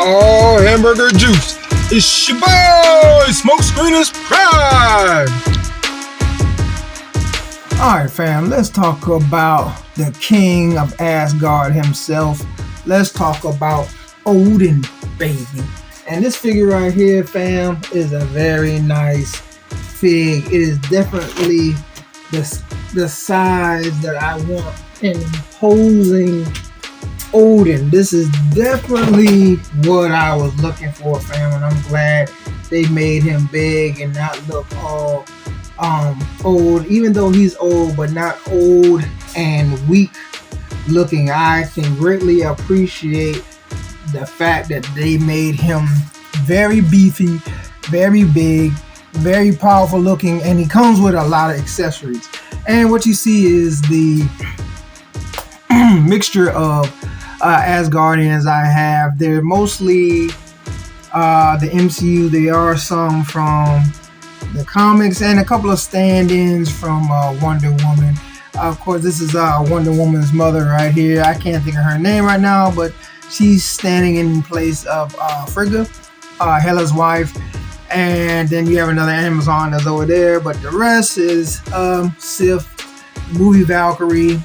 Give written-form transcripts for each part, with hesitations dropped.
Oh, hamburger juice. It's your boy, Smoke Screeners Pride. Alright fam, let's talk about the king of Asgard himself. Let's talk about Odin, baby. And this figure right here, fam, is a very nice fig. It is definitely the size that I want in imposing Odin. This is definitely what I was looking for, fam, and I'm glad they made him big and not look all old, even though he's old, but not old and weak looking. I can greatly appreciate the fact that they made him very beefy, very big, very powerful looking, and he comes with a lot of accessories. And what you see is the mixture of Asgardians I have. They're mostly the MCU. There are some from the comics and a couple of stand-ins from Wonder Woman. Of course, this is Wonder Woman's mother right here. I can't think of her name right now, but she's standing in place of Frigga, Hela's wife. And then you have another Amazon that's over there, but the rest is Sif, movie Valkyrie,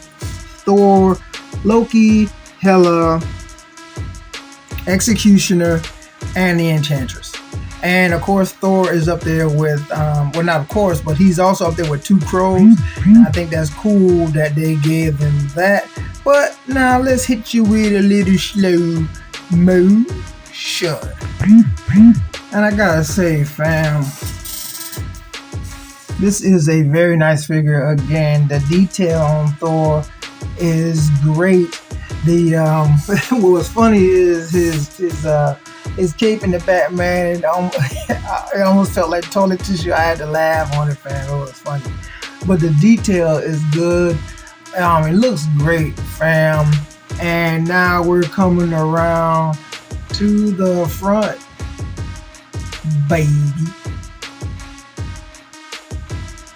Thor, Loki, Hela, Executioner, and the Enchantress. And of course, Thor is up there with, well, not of course, but he's also up there with two crows. And I think that's cool that they gave them that. But now let's hit you with a little slow motion. And I gotta say, fam, this is a very nice figure. Again, the detail on Thor is great. The what was funny is his cape in the Batman. It almost felt like toilet tissue. I had to laugh on it, fam. It was funny, but the detail is good. It looks great, fam. And now we're coming around to the front, baby.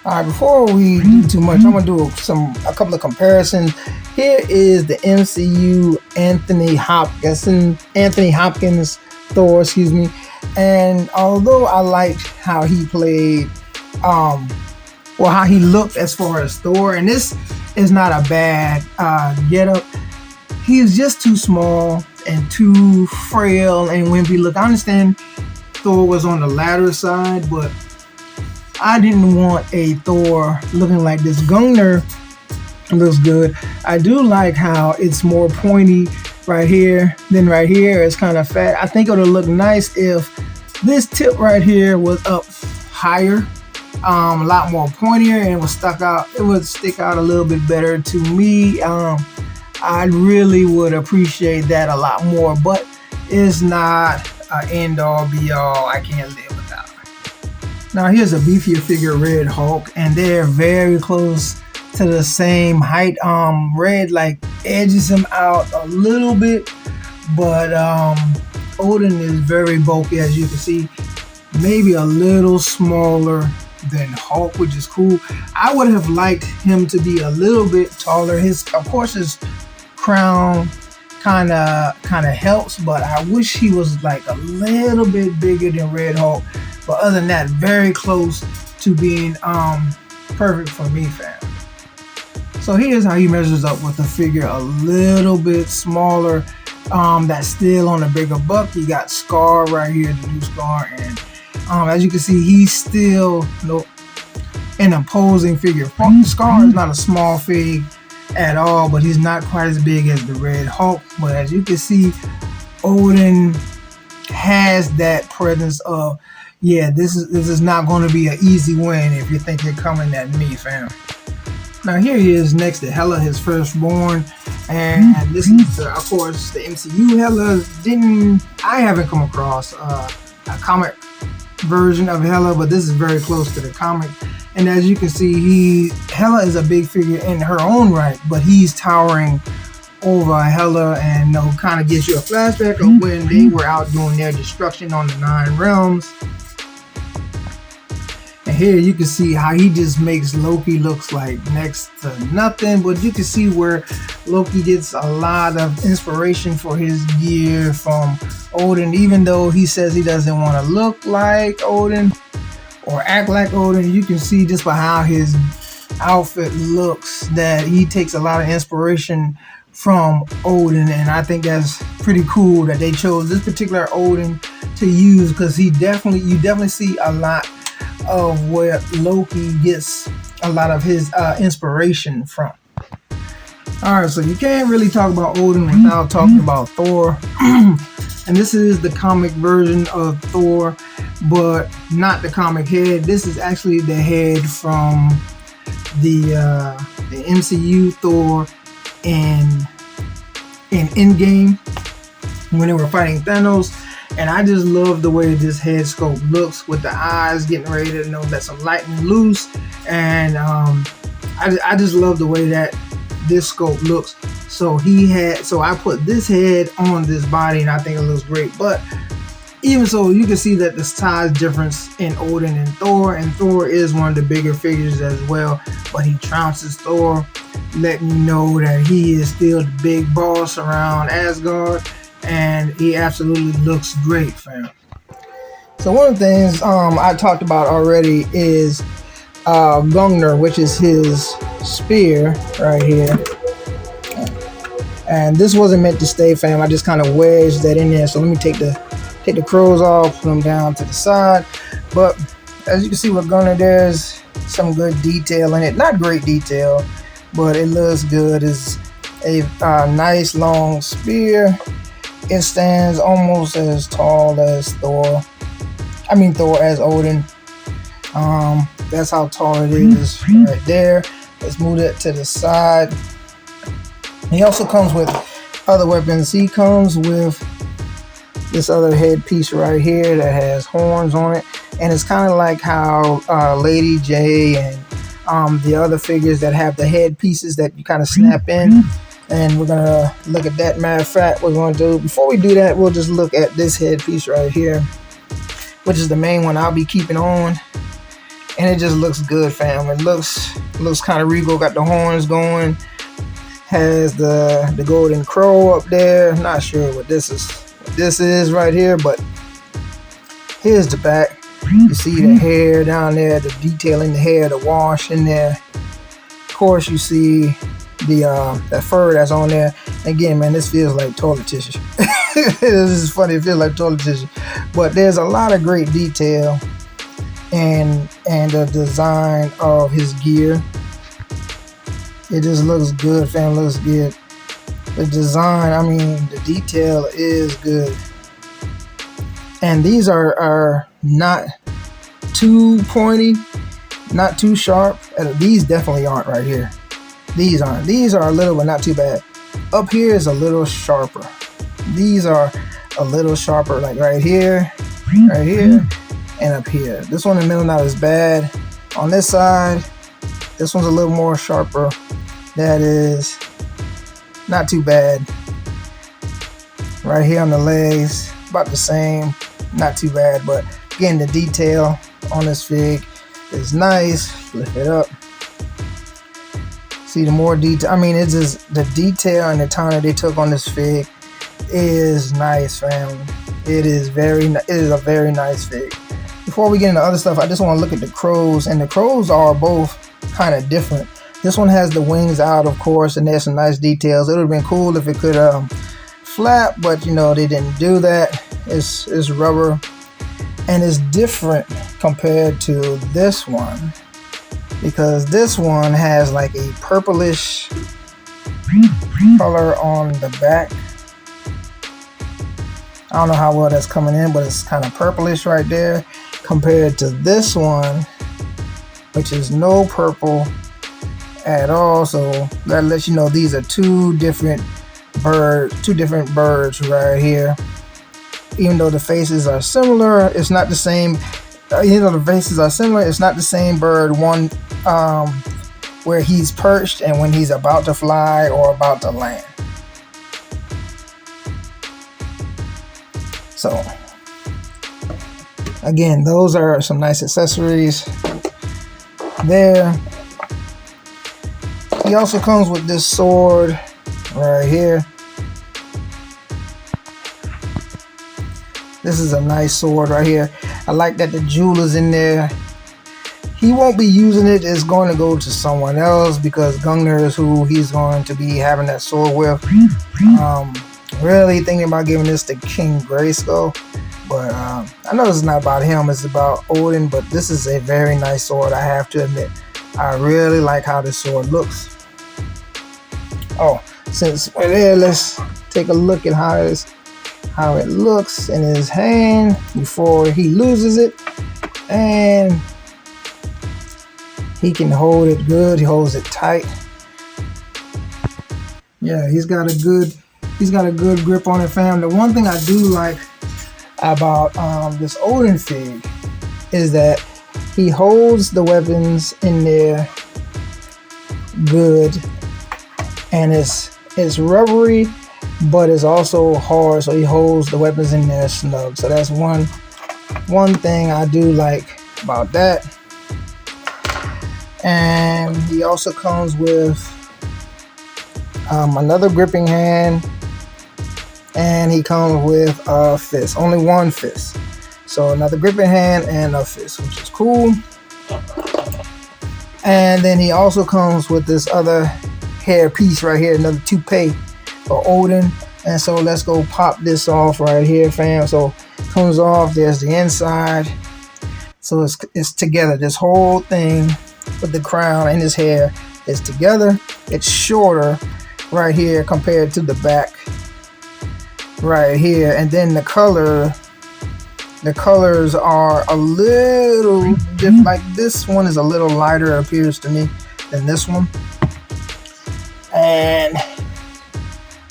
Alright, before we do too much, I'm gonna do a couple of comparisons. Here is the MCU Anthony Hopkins Thor, excuse me. And although I liked how he played, how he looked as far as Thor, and this is not a bad getup. He's just too small and too frail and wimpy look. I understand Thor was on the latter side, but I didn't want a Thor looking like this. Gungnir looks good. I do like how it's more pointy right here than right here. It's kind of fat. I think it would look nice if this tip right here was up higher, a lot more pointier, and was stuck out. It would stick out a little bit better to me. I really would appreciate that a lot more, but it's not an end all be all. I can't live without it. Now here's a beefier figure, Red Hulk, and they're very close to the same height. Red like edges him out a little bit, but Odin is very bulky, as you can see, maybe a little smaller than Hulk, which is cool. I would have liked him to be a little bit taller. His crown kind of helps, but I wish he was like a little bit bigger than Red Hulk. But other than that, very close to being perfect for me, fam. So here's how he measures up with the figure a little bit smaller. That's still on a bigger buck. You got Scar right here, the new Scar, and as you can see, he's still an imposing figure. Scar is not a small fig at all, but he's not quite as big as the Red Hulk. But as you can see, Odin has that presence of, yeah, this is not going to be an easy win if you think you're coming at me, fam. Now here he is next to Hela, his firstborn, and this is of course the MCU Hela. I haven't come across a comic version of Hela, but this is very close to the comic. And as you can see, Hela is a big figure in her own right, but he's towering over Hela, and kind of gives you a flashback of when they were out doing their destruction on the 9 realms. And here you can see how he just makes Loki looks like next to nothing, but you can see where Loki gets a lot of inspiration for his gear from Odin, even though he says he doesn't want to look like Odin or act like Odin. You can see just by how his outfit looks that he takes a lot of inspiration from Odin, and I think that's pretty cool that they chose this particular Odin to use, because you definitely see a lot of where Loki gets a lot of his inspiration from. Alright, so you can't really talk about Odin without talking about Thor. And this is the comic version of Thor, but not the comic head. This is actually the head from the MCU Thor in Endgame when they were fighting Thanos. And I just love the way this head sculpt looks, with the eyes getting ready to let some lightning loose. And I just love the way that this sculpt looks. So I put this head on this body, and I think it looks great. But even so, you can see that the size difference in Odin and Thor is one of the bigger figures as well. But he trounces Thor, letting you know that he is still the big boss around Asgard, and he absolutely looks great, fam. So one of the things I talked about already is Gungnir, which is his spear right here. And this wasn't meant to stay, fam. I just kind of wedged that in there. So let me take the crows off, put them down to the side. But as you can see with Gungnir, there's some good detail in it. Not great detail, but it looks good. It's a nice long spear. It stands almost as tall as Thor as Odin. That's how tall it is right there. Let's move it to the side. He also comes with other weapons. He comes with this other headpiece right here that has horns on it, and it's kind of like how Lady J and the other figures that have the headpieces that you kind of snap in. And we're gonna look at that. Matter of fact, we're going to do, before we do that, we'll just look at this headpiece right here, which is the main one I'll be keeping on. And it just looks good, fam. It looks kind of regal. Got the horns going. Has the golden crow up there. Not sure what this is right here, but here's the back. You see the hair down there, the detail in the hair, the wash in there. Of course, you see the fur that's on there. Again, man, this feels like toilet tissue. This is funny. It feels like toilet tissue, but there's a lot of great detail and the design of his gear. It just looks good, fam. Looks good. The design, I mean, the detail is good. And these are not too pointy, not too sharp. These definitely aren't right here. These aren't. These are a little, but not too bad. Up here is a little sharper. These are a little sharper, like right here, and up here. This one in the middle not as bad. On this side, this one's a little more sharper. That is not too bad. Right here on the legs, about the same. Not too bad, but again, the detail on this fig is nice. Lift it up. See the more detail. I mean, it's just the detail and the time that they took on this fig is nice, fam. It is a very nice fig. Before we get into other stuff, I just want to look at the crows, and the crows are both kind of different. This one has the wings out, of course, and there's some nice details. It would have been cool if it could flap, but they didn't do that. It's rubber, and it's different compared to this one, because this one has like a purplish color on the back. I don't know how well that's coming in, but it's kind of purplish right there compared to this one, which is no purple at all. So that lets you know these are two different birds right here. Even though the faces are similar, it's not the same. The faces are similar, it's not the same bird. One where he's perched and when he's about to fly or about to land. So again, those are some nice accessories. there. He also comes with this sword right here. This is a nice sword right here. I like that the jewel is in there. He won't be using it. It's going to go to someone else because Gungnir is who he's going to be having that sword with. Really thinking about giving this to King Grayskull, but I know it's not about him. It's about Odin. But this is a very nice sword, I have to admit. I really like how this sword looks. Oh, since we're there, let's take a look at how it looks in his hand before he loses it. And he can hold it good. He holds it tight. Yeah, he's got a good grip on it, fam. The one thing I do like about this Odin fig is that he holds the weapons in there good, and it's rubbery, but it's also hard, so he holds the weapons in there snug. So that's one thing I do like about that. And he also comes with another gripping hand, and he comes with a fist, only one fist. So another gripping hand and a fist, which is cool. And then he also comes with this other hair piece right here, another toupee for Odin. And so let's go pop this off right here, fam. So it comes off, there's the inside. So it's together, this whole thing with the crown and his hair is together. It's shorter right here compared to the back right here. And then the colors are a little different. Like this one is a little lighter, it appears to me, than this one. And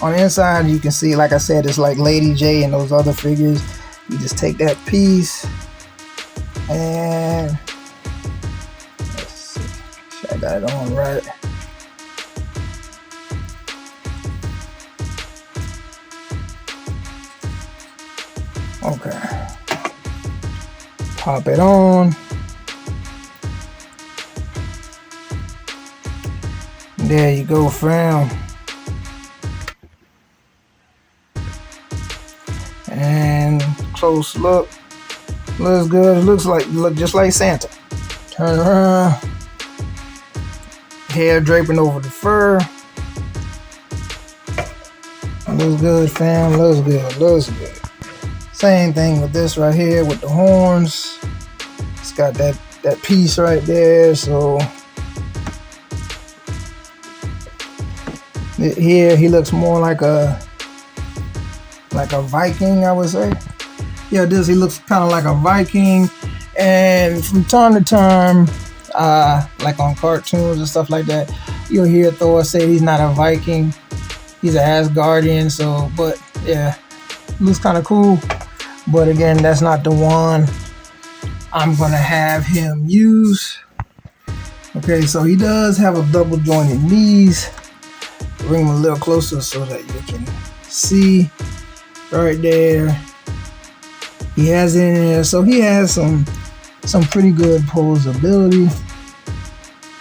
on the inside you can see, like I said, it's like Lady J and those other figures. You just take that piece and let's see, I got it on right. Okay, pop it on. There you go, fam. And close look. Looks good. Look just like Santa. Turn around. Hair draping over the fur. Looks good, fam. Looks good. Looks good. Same thing with this right here with the horns. It's got that piece right there. So here he looks more like a Viking, I would say. Yeah, he looks kind of like a Viking. And from time to time, like on cartoons and stuff like that, you'll hear Thor say he's not a Viking, he's an Asgardian. So, but yeah, looks kind of cool. But again, that's not the one I'm gonna have him use. Okay, so he does have a double jointed knees. Bring him a little closer so that you can see right there. He has it in there, so he has some pretty good posability.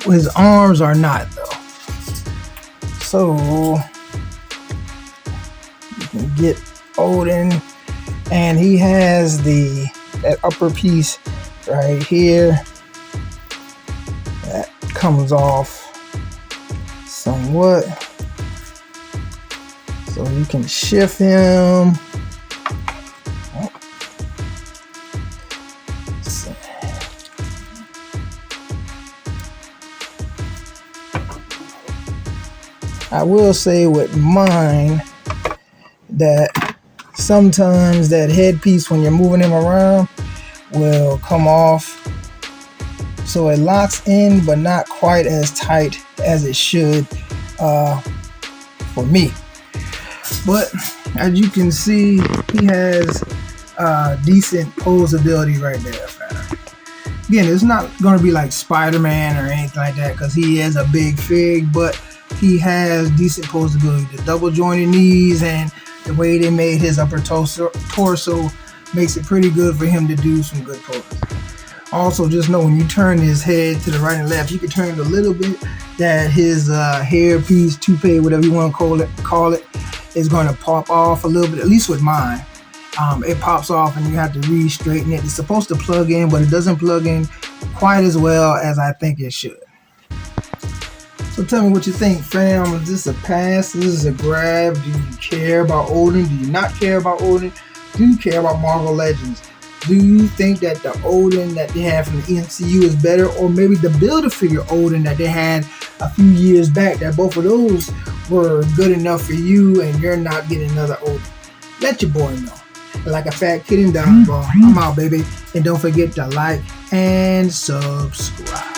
His arms are not though. So you can get Odin, and he has that upper piece right here that comes off somewhat, so you can shift him. I will say with mine that sometimes that headpiece, when you're moving him around, will come off. So it locks in, but not quite as tight as it should for me. But as you can see, he has decent posability right there. Again, it's not going to be like Spider-Man or anything like that, because he is a big fig, but he has decent posability. The double jointed knees and the way they made his upper torso makes it pretty good for him to do some good poses. Also, just know when you turn his head to the right and left, you can turn it a little bit, that his hair piece, toupee, whatever you want to call it, is going to pop off a little bit, at least with mine. It pops off and you have to re-straighten it. It's supposed to plug in, but it doesn't plug in quite as well as I think it should. So tell me what you think, fam. Is this a pass? Is this a grab? Do you care about Odin? Do you not care about Odin? Do you care about Marvel Legends? Do you think that the Odin that they have from the MCU is better, or maybe the Build-A-Figure Odin that they had a few years back, that both of those were good enough for you and you're not getting another Odin? Let your boy know. Like a fat kid in dodgeball. I'm out, baby. And don't forget to like and subscribe.